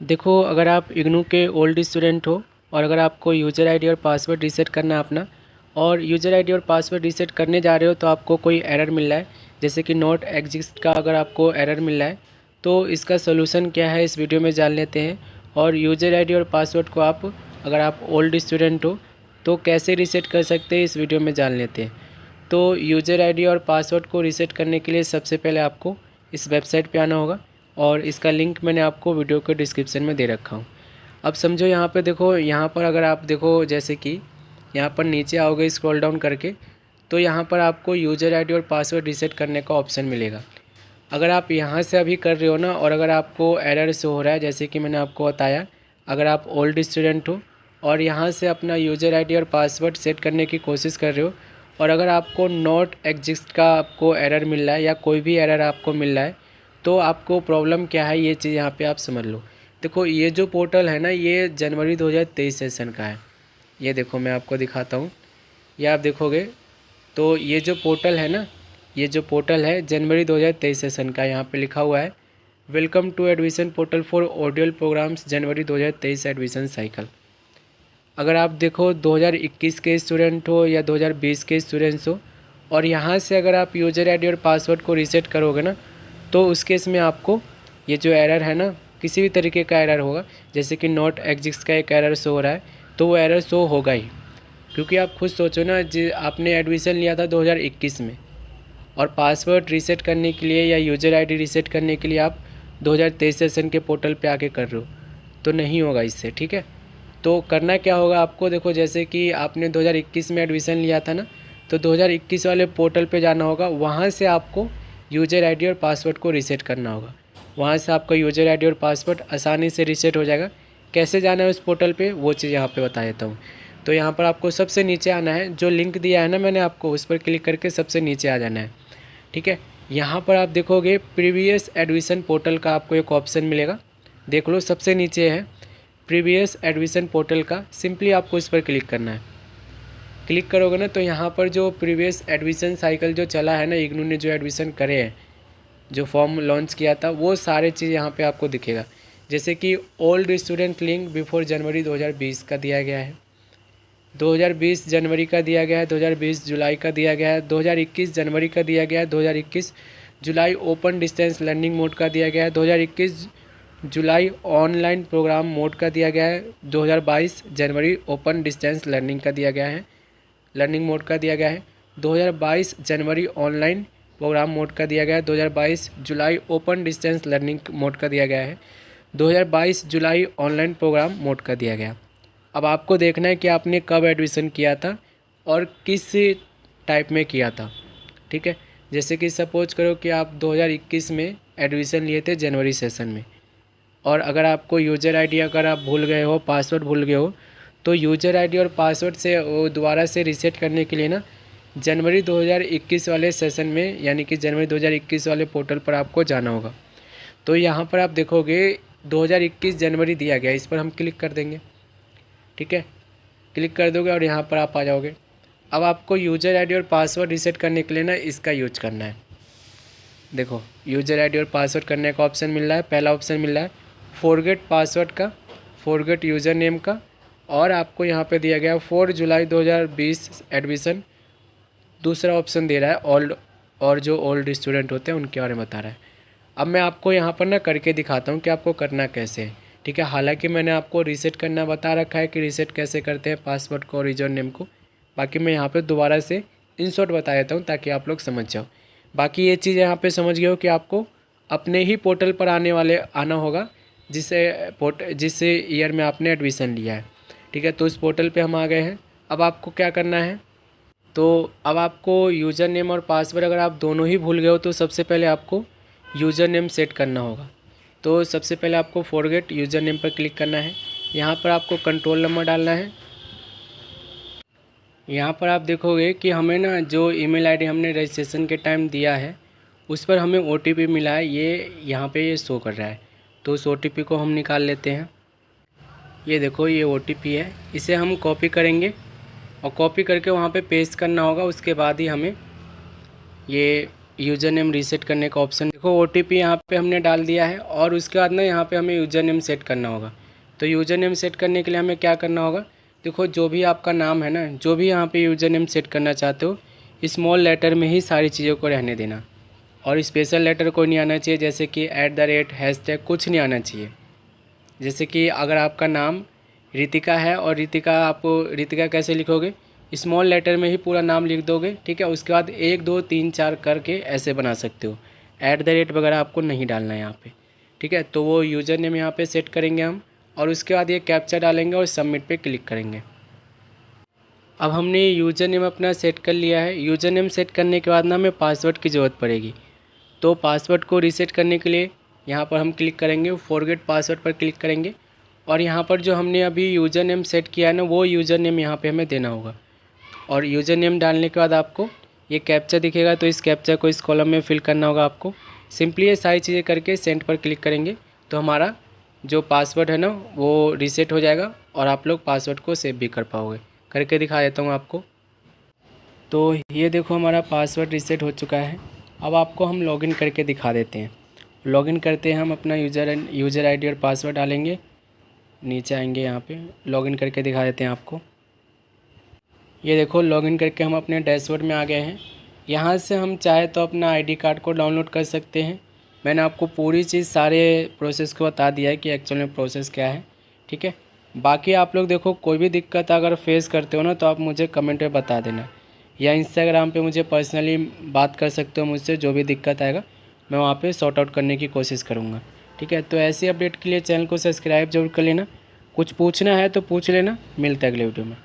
देखो, अगर आप इग्नू के ओल्ड स्टूडेंट हो और अगर आपको यूज़र आईडी और पासवर्ड रीसेट करना है अपना, और यूज़र आईडी और पासवर्ड रीसेट करने जा रहे हो तो आपको कोई एरर मिल रहा है, जैसे कि नॉट एग्जिस्ट का अगर आपको एरर मिल रहा है, तो इसका सोल्यूशन क्या है इस वीडियो में जान लेते हैं। और यूज़र आईडी और पासवर्ड को आप, अगर आप ओल्ड स्टूडेंट हो, तो कैसे रीसेट कर सकते हैं इस वीडियो में जान लेते हैं। तो यूज़र आईडी और पासवर्ड को रीसेट करने के लिए सबसे पहले आपको इस वेबसाइट पे आना होगा, और इसका लिंक मैंने आपको वीडियो के डिस्क्रिप्शन में दे रखा हूँ। अब समझो, यहाँ पे देखो, यहाँ पर अगर आप देखो, जैसे कि यहाँ पर नीचे आओगे स्क्रॉल डाउन करके, तो यहाँ पर आपको यूज़र आईडी और पासवर्ड रीसेट करने का ऑप्शन मिलेगा। अगर आप यहाँ से अभी कर रहे हो ना, और अगर आपको एरर शो हो रहा है, जैसे कि मैंने आपको बताया, अगर आप ओल्ड स्टूडेंट हो और यहाँ से अपना यूज़र आईडी और पासवर्ड सेट करने की कोशिश कर रहे हो, और अगर आपको नॉट एग्जिस्ट का आपको एरर मिल रहा है या कोई भी एरर आपको मिल रहा है, तो आपको प्रॉब्लम क्या है ये चीज़ यहाँ पे आप समझ लो। देखो, ये जो पोर्टल है ना, ये जनवरी 2023 सेशन का है। ये देखो, मैं आपको दिखाता हूँ, ये आप देखोगे तो ये जो पोर्टल है ना, ये जो पोर्टल है जनवरी 2023 सेशन का, यहाँ पे लिखा हुआ है welcome to admission portal for ऑडियल प्रोग्राम्स जनवरी 2023 एडमिशन साइकिल। अगर आप देखो 2021 के स्टूडेंट हो या 2020 के स्टूडेंट्स हो, और यहाँ से अगर आप यूज़र आईडी और पासवर्ड को रीसेट करोगे ना, तो उस केस में आपको ये जो एरर है ना, किसी भी तरीके का एरर होगा, जैसे कि नॉट एग्जिस्ट का एक एरर शो हो रहा है, तो वो एरर शो होगा ही। क्योंकि आप खुद सोचो ना, जी आपने एडमिशन लिया था 2021 में, और पासवर्ड रीसेट करने के लिए या यूज़र आईडी रीसेट करने के लिए आप 2023 सेशन के पोर्टल पे आके कर रहे हो, तो नहीं होगा इससे, ठीक है। तो करना क्या होगा आपको, देखो, जैसे कि आपने 2021 में एडमिशन लिया था ना, तो 2021 वाले पोर्टल पे जाना होगा, वहाँ से आपको यूज़र आईडी और पासवर्ड को रीसेट करना होगा। वहाँ से आपका यूज़र आईडी और पासवर्ड आसानी से रीसेट हो जाएगा। कैसे जाना है उस पोर्टल पे, वो चीज़ यहाँ पे बता देता हूँ। तो यहाँ पर आपको सबसे नीचे आना है, जो लिंक दिया है ना मैंने आपको, उस पर क्लिक करके सबसे नीचे आ जाना है, ठीक है। यहाँ पर आप देखोगे प्रीवियस एडमिशन पोर्टल का आपको एक ऑप्शन मिलेगा, देख लो सबसे नीचे है प्रीवियस एडमिशन पोर्टल का। सिंपली आपको इस पर क्लिक करना है। क्लिक करोगे ना, तो यहाँ पर जो प्रीवियस एडमिशन साइकिल जो चला है ना, इग्नू ने जो एडमिशन करे हैं, जो फॉर्म लॉन्च किया था, वो सारे चीज़ यहाँ पे आपको दिखेगा। जैसे कि ओल्ड स्टूडेंट लिंक बिफोर जनवरी 2020 का दिया गया है, 2020 जनवरी का दिया गया है, 2020 जुलाई का दिया गया है, 2021 जनवरी का दिया गया है, 2021 जुलाई ओपन डिस्टेंस लर्निंग मोड का दिया गया है, 2021 जुलाई ऑनलाइन प्रोग्राम मोड का दिया गया है, 2022 जनवरी ओपन डिस्टेंस लर्निंग का दिया गया है, लर्निंग मोड का दिया गया है, 2022 जनवरी ऑनलाइन प्रोग्राम मोड का दिया गया है, 2022 जुलाई ओपन डिस्टेंस लर्निंग मोड का दिया गया है, 2022 जुलाई ऑनलाइन प्रोग्राम मोड का दिया गया। अब आपको देखना है कि आपने कब एडमिशन किया था और किस टाइप में किया था, ठीक है। जैसे कि सपोज करो कि आप 2021 में एडमिशन लिए थे जनवरी सेशन में, और अगर आपको यूज़र आईडी अगर आप भूल गए हो, पासवर्ड भूल गए हो, तो यूज़र आईडी और पासवर्ड से वो दोबारा से रीसेट करने के लिए ना, जनवरी 2021 वाले सेशन में, यानी कि जनवरी 2021 वाले पोर्टल पर आपको जाना होगा। तो यहाँ पर आप देखोगे 2021 जनवरी दिया गया, इस पर हम क्लिक कर देंगे, ठीक है। क्लिक कर दोगे और यहाँ पर आप आ जाओगे। अब आपको यूज़र आईडी और पासवर्ड रीसेट करने के लिए ना इसका यूज करना है। देखो, यूज़र आईडी और पासवर्ड करने का ऑप्शन मिल रहा है, पहला ऑप्शन मिल रहा है फॉरगेट पासवर्ड का, फॉरगेट यूज़र नेम का, और आपको यहाँ पे दिया गया 4 जुलाई 2020 एडमिशन। दूसरा ऑप्शन दे रहा है ओल्ड, और जो ओल्ड स्टूडेंट होते हैं उनके बारे में बता रहा है। अब मैं आपको यहाँ पर ना करके दिखाता हूँ कि आपको करना कैसे है, ठीक है। हालांकि मैंने आपको रीसेट करना बता रखा है कि रीसेट कैसे करते हैं पासवर्ड को और यूज़र नेम को। बाकी मैं यहाँ पे दोबारा से इन शॉर्ट बता देता हूँ ताकि आप लोग समझ जाओ। बाकी ये चीज़ यहाँ पे समझ गए हो कि आपको अपने ही पोर्टल पर आना होगा जिस ईयर में आपने एडमिशन लिया है, ठीक है। तो इस पोर्टल पे हम आ गए हैं। अब आपको क्या करना है, तो अब आपको यूज़र नेम और पासवर्ड अगर आप दोनों ही भूल गए हो, तो सबसे पहले आपको यूज़र नेम सेट करना होगा। तो सबसे पहले आपको फॉरगेट यूज़र नेम पर क्लिक करना है। यहाँ पर आपको कंट्रोल नंबर डालना है। यहाँ पर आप देखोगे कि हमें ना जो ईमेल आईडी हमने रजिस्ट्रेशन के टाइम दिया है, उस पर हमें ओटीपी मिला है, ये यहाँ पे ये शो कर रहा है। तो उस ओटीपी को हम निकाल लेते हैं। ये देखो, ये ओटीपी है, इसे हम कॉपी करेंगे और कॉपी करके वहाँ पे पेस्ट करना होगा। उसके बाद ही हमें ये यूज़र नेम रीसेट करने का ऑप्शन। देखो OTP यहाँ पे हमने डाल दिया है और उसके बाद ना यहाँ पे हमें यूज़र नेम सेट करना होगा। तो यूज़र नेम सेट करने के लिए हमें क्या करना होगा, देखो जो भी आपका नाम है ना, जो भी यहाँ पे यूज़र नेम सेट करना चाहते हो, स्मॉल लेटर में ही सारी चीज़ों को रहने देना और स्पेशल लेटर कोई नहीं आना चाहिए, जैसे कि @ हैशटैग कुछ नहीं आना चाहिए। जैसे कि अगर आपका नाम रितिका है और रितिका, आपको रितिका कैसे लिखोगे, स्मॉल लेटर में ही पूरा नाम लिख दोगे, ठीक है। उसके बाद 1 2 3 4 करके ऐसे बना सकते हो, @ वगैरह आपको नहीं डालना है यहाँ पे, ठीक है। तो वो यूज़र नेम यहाँ पे सेट करेंगे हम और उसके बाद ये कैप्चा डालेंगे और सबमिट पे क्लिक करेंगे। अब हमने यूज़र नेम अपना सेट कर लिया है। यूज़र नेम सेट करने के बाद ना हमें पासवर्ड की ज़रूरत पड़ेगी। तो पासवर्ड को रीसेट करने के लिए यहाँ पर हम क्लिक करेंगे, फॉरगेट पासवर्ड पर क्लिक करेंगे और यहाँ पर जो हमने अभी यूज़र नेम सेट किया है ना, वो यूज़र नेम यहाँ पे हमें देना होगा। और यूज़र नेम डालने के बाद आपको ये कैप्चा दिखेगा, तो इस कैप्चा को इस कॉलम में फिल करना होगा आपको। सिंपली ये सारी चीज़ें करके सेंड पर क्लिक करेंगे तो हमारा जो पासवर्ड है ना वो रीसेट हो जाएगा और आप लोग पासवर्ड को सेव भी कर पाओगे। करके दिखा देता हूँ आपको। तो ये देखो हमारा पासवर्ड रीसेट हो चुका है। अब आपको हम लॉगिन करके दिखा देते हैं। लॉगिन करते हैं, हम अपना यूज़र ID और पासवर्ड डालेंगे, नीचे आएंगे, यहाँ पे लॉगिन करके दिखा देते हैं आपको। ये देखो लॉगिन करके हम अपने डैशबोर्ड में आ गए हैं। यहाँ से हम चाहे तो अपना ID कार्ड को डाउनलोड कर सकते हैं। मैंने आपको पूरी चीज़ सारे प्रोसेस को बता दिया है कि एक्चुअल में प्रोसेस क्या है, ठीक है। बाकी आप लोग देखो कोई भी दिक्कत अगर फेस करते हो ना तो आप मुझे कमेंट में बता देना या इंस्टाग्राम पे मुझे पर्सनली बात कर सकते हो मुझसे। जो भी दिक्कत आएगा मैं वहाँ पे सॉर्ट आउट करने की कोशिश करूँगा, ठीक है। तो ऐसी अपडेट के लिए चैनल को सब्सक्राइब जरूर कर लेना। कुछ पूछना है तो पूछ लेना। मिलता है अगले वीडियो में।